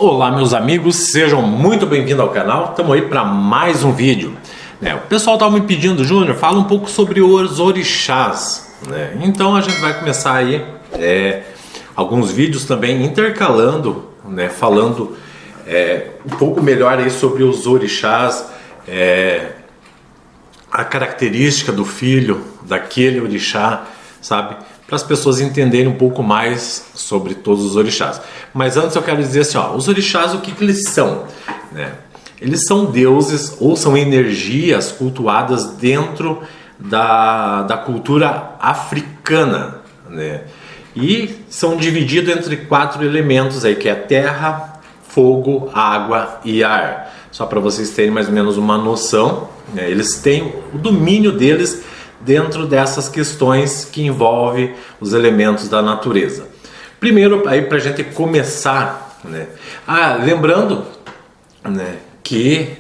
Olá meus amigos, sejam muito bem-vindos ao canal, estamos aí para mais um vídeo. O pessoal estava me pedindo, Júnior, fala um pouco sobre os orixás. Então a gente vai começar aí alguns vídeos também intercalando, falando um pouco melhor aí sobre os orixás, a característica do filho daquele orixá, sabe? Para as pessoas entenderem um pouco mais sobre todos os orixás. Mas antes eu quero dizer assim, os orixás, o que eles são? Eles são deuses ou são energias cultuadas dentro da cultura africana, e são divididos entre 4 elementos aí, que é terra, fogo, água e ar. Só para vocês terem mais ou menos uma noção, eles têm o domínio deles dentro dessas questões que envolvem os elementos da natureza. Primeiro, aí para a gente começar, lembrando que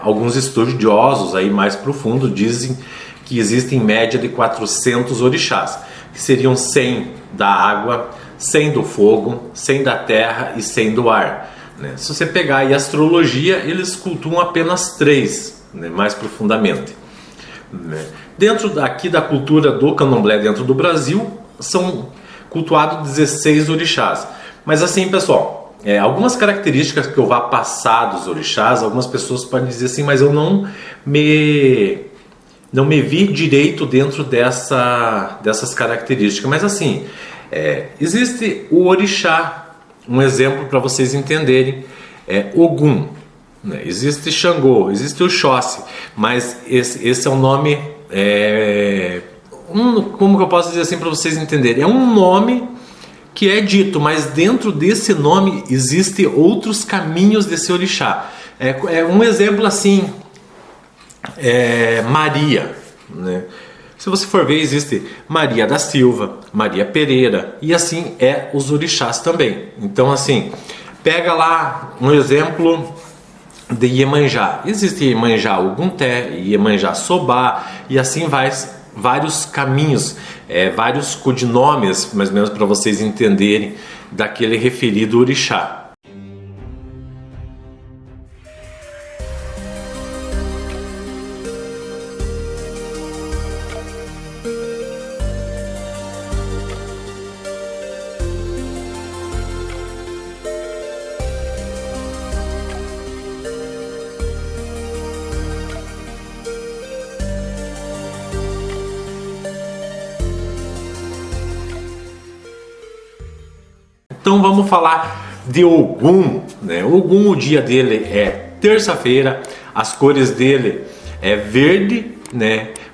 alguns estudiosos aí mais profundos dizem que existem em média de 400 orixás, que seriam 100 da água, 100 do fogo, 100 da terra e 100 do ar. Se você pegar aí a astrologia, eles cultuam apenas 3, mais profundamente. Dentro aqui da cultura do candomblé dentro do Brasil, são cultuados 16 orixás. Mas assim, pessoal, algumas características que eu vou passar dos orixás, algumas pessoas podem dizer assim, mas eu não me vi direito dentro dessas características. Mas assim, existe o orixá, um exemplo para vocês entenderem, Ogum. Existe Xangô, existe o Xóssi, mas esse é um nome, como que eu posso dizer assim para vocês entenderem? É um nome que é dito, mas dentro desse nome existem outros caminhos desse orixá. Um exemplo assim, Maria, Se você for ver, existe Maria da Silva, Maria Pereira, e assim os orixás também. Então assim, pega lá um exemplo de Iemanjá. Existe Iemanjá Ogunté, Iemanjá Sobá, e assim vários caminhos, vários codinomes, mais ou menos para vocês entenderem, daquele referido orixá. Então vamos falar de Ogum. Ogum, o dia dele é terça-feira, as cores dele é verde,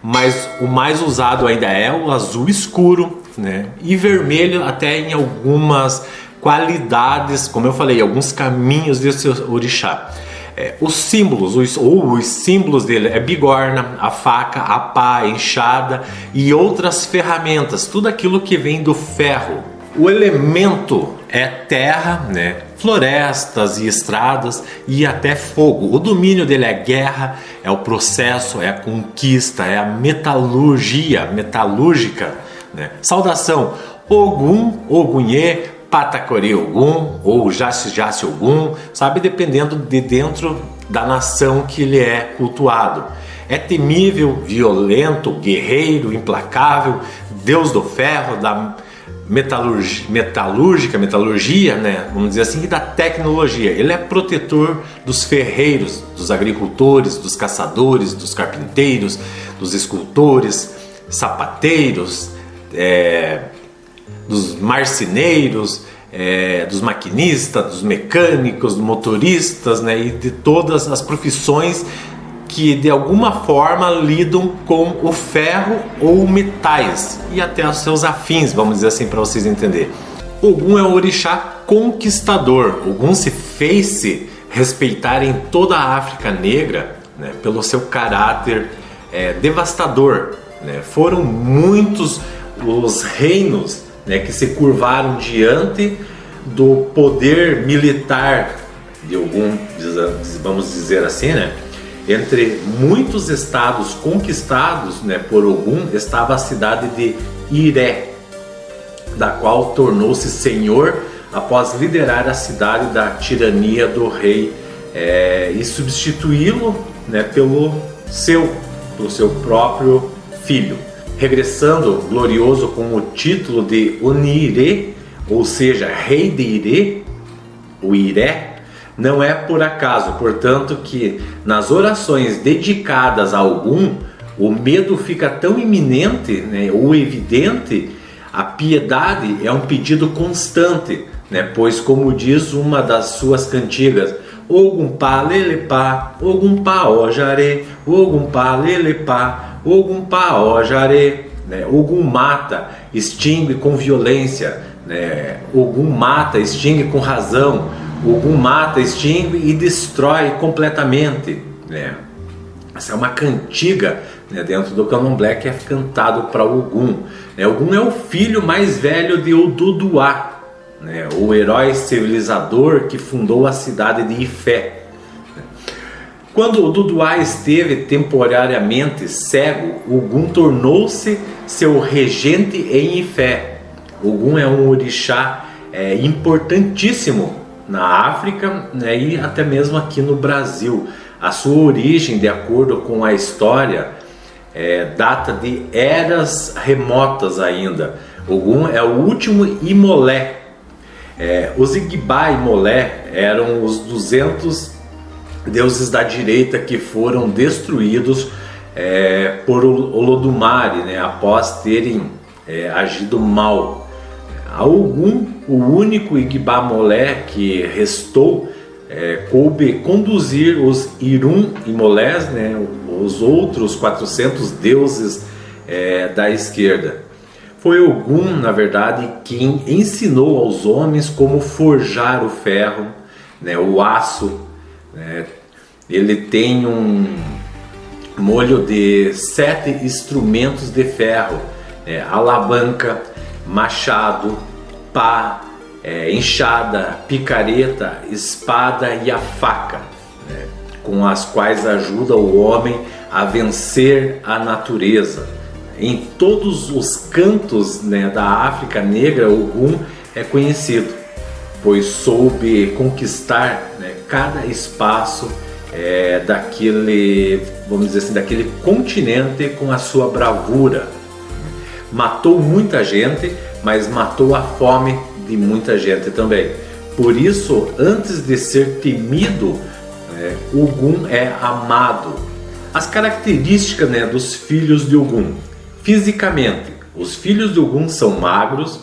mas o mais usado ainda é o azul escuro, e vermelho até em algumas qualidades, como eu falei, alguns caminhos desse orixá. Os símbolos, os símbolos dele é bigorna, a faca, a pá, a enxada e outras ferramentas, tudo aquilo que vem do ferro. O elemento é terra, florestas e estradas e até fogo. O domínio dele é a guerra, é o processo, é a conquista, é a metalúrgica. Saudação, Ogum, Ogunhê, Patacorê Ogum ou Jaci Ogum, sabe, dependendo de dentro da nação que ele é cultuado. É temível, violento, guerreiro, implacável, Deus do ferro, da metalúrgica, vamos dizer assim, e da tecnologia. Ele é protetor dos ferreiros, dos agricultores, dos caçadores, dos carpinteiros, dos escultores, sapateiros, dos marceneiros, dos maquinistas, dos mecânicos, dos motoristas, e de todas as profissões que de alguma forma lidam com o ferro ou metais e até os seus afins, vamos dizer assim, para vocês entenderem. Ogum é um orixá conquistador. Ogum se fez-se respeitar em toda a África Negra, pelo seu caráter devastador. Foram muitos os reinos que se curvaram diante do poder militar de Ogum, vamos dizer assim, Entre muitos estados conquistados por Ogum estava a cidade de Iré, da qual tornou-se senhor após liderar a cidade da tirania do rei e substituí-lo, né, pelo seu próprio filho, regressando glorioso com o título de Onire, ou seja, rei de Ire, o Iré. Não é por acaso, portanto, que nas orações dedicadas a algum, o medo fica tão iminente, né, ou evidente. A piedade é um pedido constante, né, pois, como diz uma das suas cantigas, Ogum pa lelepá, Ogum pa ojare, Ogum pa lelepá, Ogum pa ojare, né, Ogum mata, extingue com violência, né, Ogum mata, extingue com razão, Ogum mata, extingue e destrói completamente, né. Essa é uma cantiga, né, dentro do candomblé, que é cantado para Ogum. Ogum é o filho mais velho de Oduduá, né, o herói civilizador que fundou a cidade de Ifé. Quando Oduduá esteve temporariamente cego, Ogum tornou-se seu regente em Ifé. Ogum é um orixá importantíssimo na África, né, e até mesmo aqui no Brasil. A sua origem, de acordo com a história, data de eras remotas ainda. Ogum é o último Imolé. Os Igba e Molé eram os 200 deuses da direita que foram destruídos por Olodumare, né, após terem agido mal. A Ogum, o único Igba Molé que restou, coube conduzir os Irum e Molés, né, os outros 400 deuses da esquerda. Foi Ogum, na verdade, quem ensinou aos homens como forjar o ferro, né, o aço. Né. Ele tem um molho de 7 instrumentos de ferro, alavanca, machado, pá, enxada, picareta, espada e a faca, né, com as quais ajuda o homem a vencer a natureza. Em todos os cantos, né, da África Negra, Ogum é conhecido, pois soube conquistar, né, cada espaço daquele, vamos dizer assim, daquele continente com a sua bravura. Matou muita gente, mas matou a fome de muita gente também. Por isso, antes de ser temido, Ogum é amado. As características, né, dos filhos de Ogum. Fisicamente, os filhos de Ogum são magros,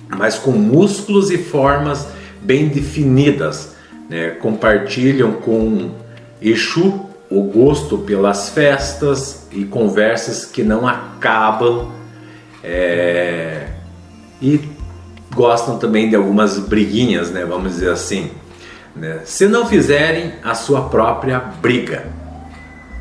mas com músculos e formas bem definidas, né? Compartilham com Exu o gosto pelas festas e conversas que não acabam, e gostam também de algumas briguinhas, né? Vamos dizer assim, né? Se não fizerem a sua própria briga,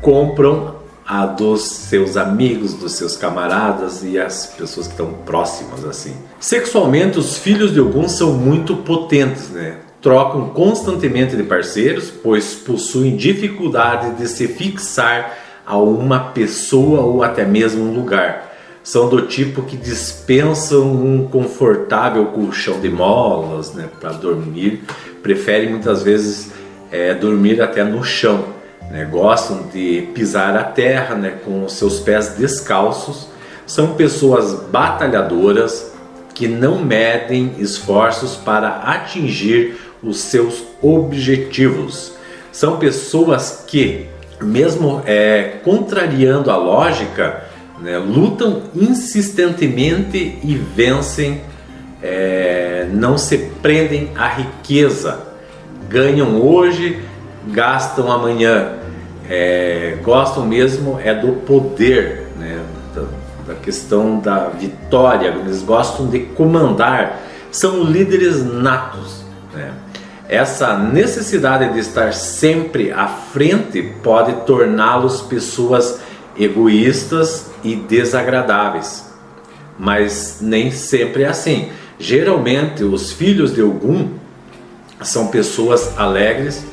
compram a dos seus amigos, dos seus camaradas e as pessoas que estão próximas, assim. Sexualmente, os filhos de Ogum são muito potentes, né? Trocam constantemente de parceiros, pois possuem dificuldade de se fixar a uma pessoa ou até mesmo um lugar. São do tipo que dispensam um confortável colchão de molas, né, para dormir. Preferem muitas vezes dormir até no chão. Né? Gostam de pisar a terra, né, com os seus pés descalços. São pessoas batalhadoras que não medem esforços para atingir os seus objetivos. São pessoas que, mesmo contrariando a lógica, né, lutam insistentemente e vencem, não se prendem à riqueza, ganham hoje, gastam amanhã, gostam mesmo do poder, né, da questão da vitória, eles gostam de comandar, são líderes natos, né. Essa necessidade de estar sempre à frente pode torná-los pessoas egoístas e desagradáveis, mas nem sempre é assim. Geralmente os filhos de Ogum são pessoas alegres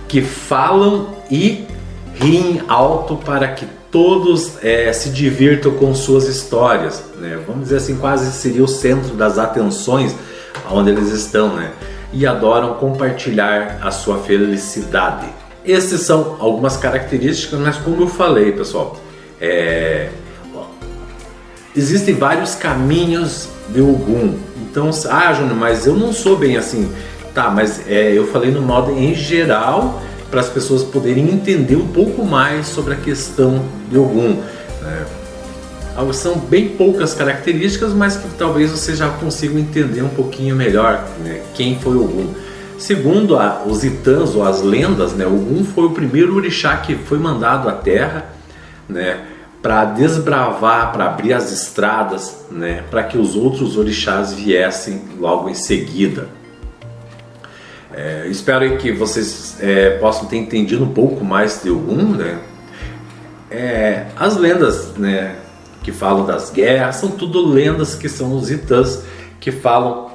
que falam e riem alto para que todos se divirtam com suas histórias, né? Vamos dizer assim, quase seria o centro das atenções onde eles estão, né? E adoram compartilhar a sua felicidade. Essas são algumas características, mas como eu falei, pessoal, existem vários caminhos de Ogum. Então, Júnior, mas eu não sou bem assim. Tá, mas eu falei no modo em geral, para as pessoas poderem entender um pouco mais sobre a questão de Ogum. São bem poucas características, mas que talvez você já consiga entender um pouquinho melhor, né, quem foi Ogum. Segundo os Itãs ou as lendas, né, Ogum foi o primeiro orixá que foi mandado à Terra, né, para desbravar, para abrir as estradas, né, para que os outros orixás viessem logo em seguida. Espero que vocês possam ter entendido um pouco mais de Ogum, né? As lendas, né, que falam das guerras são tudo lendas que são os Itãs que falam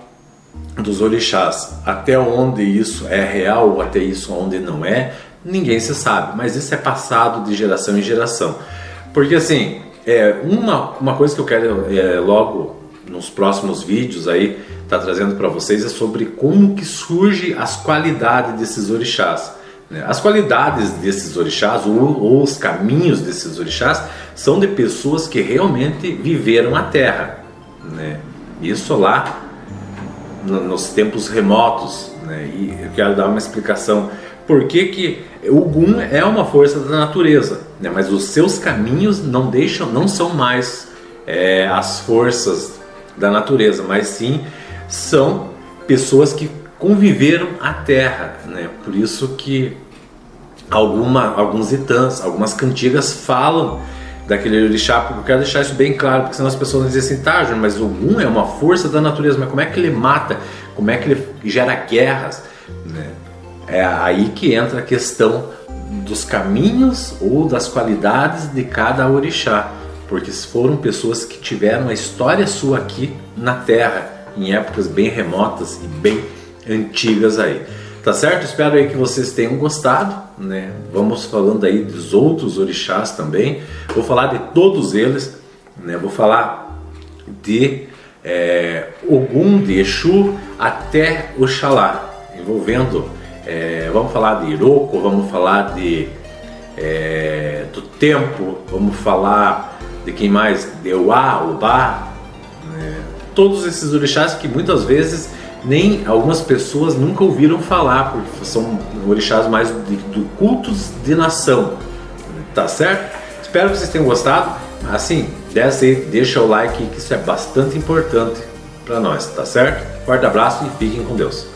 dos orixás. Até onde isso é real ou até isso onde não é, ninguém se sabe, mas isso é passado de geração em geração. Porque assim, uma coisa que eu quero logo nos próximos vídeos aí tá trazendo para vocês é sobre como que surge as qualidades desses orixás. As qualidades desses orixás ou os caminhos desses orixás são de pessoas que realmente viveram a Terra, né? Isso lá nos tempos remotos, né? E eu quero dar uma explicação por que o Ogum é uma força da natureza, né? Mas os seus caminhos não são mais as forças da natureza, mas sim são pessoas que conviveram a Terra, né? Por isso que alguns Itãs, algumas cantigas falam daquele orixá, porque eu quero deixar isso bem claro, porque senão as pessoas vão dizer assim, tá, Júnior, mas o Ogum é uma força da natureza, mas como é que ele mata, como é que ele gera guerras, né? É aí que entra a questão dos caminhos ou das qualidades de cada orixá, porque foram pessoas que tiveram a história sua aqui na Terra, em épocas bem remotas e bem antigas aí. Tá certo? Espero aí que vocês tenham gostado, né? Vamos falando aí dos outros orixás também. Vou falar de todos eles, né? Vou falar de Ogum, de Exu até Oxalá, envolvendo, vamos falar de Iroko, vamos falar do Tempo, vamos falar de quem mais? De Uá, Ubá, né? Todos esses orixás que muitas vezes nem algumas pessoas nunca ouviram falar, porque são orixás mais do cultos de nação, tá certo? Espero que vocês tenham gostado. Assim, desce aí, deixa o like, que isso é bastante importante para nós, tá certo? Forte abraço e fiquem com Deus.